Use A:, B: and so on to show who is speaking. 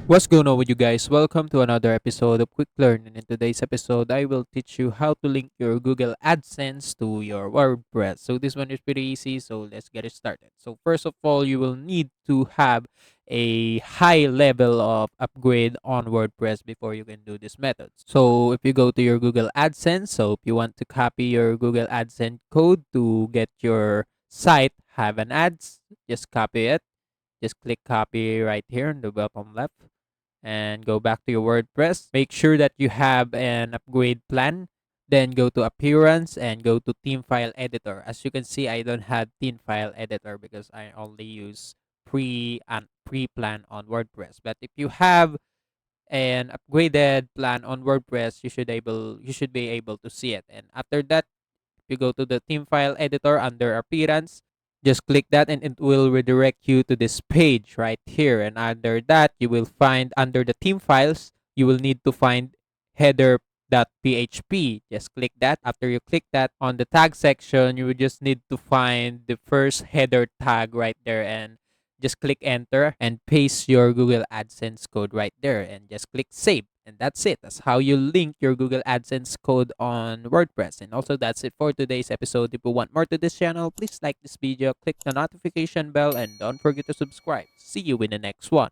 A: What's going on with you guys? Welcome to another episode of Quick Learn. And in today's episode, I will teach you how to link your Google AdSense to your WordPress. So this one is pretty easy, so let's get it started. So first of all, you will need to have a high level of upgrade on WordPress before you can do this method. So if you go to your Google AdSense, so if you want to copy your Google AdSense code to get your site have an ads, just copy it. Just click copy right here in the bottom left and go back to your WordPress. Make sure that you have an upgrade plan. Then go to appearance and go to theme file editor. As you can see, I don't have theme file editor because I only use pre-plan on WordPress. But if you have an upgraded plan on WordPress, you should be able to see it. And after that, you go to the theme file editor under appearance, just click that and it will redirect you to this page right here. And under that, you will find under the theme files, you will need to find header.php. Just click that. After you click that on the tag section, you will just need to find the first header tag right there and just click enter and paste your Google AdSense code right there and just click save. And that's it. That's how you link your Google AdSense code on WordPress. And also, that's it for today's episode. If you want more to this channel, please like this video, click the notification bell, and don't forget to subscribe. See you in the next one.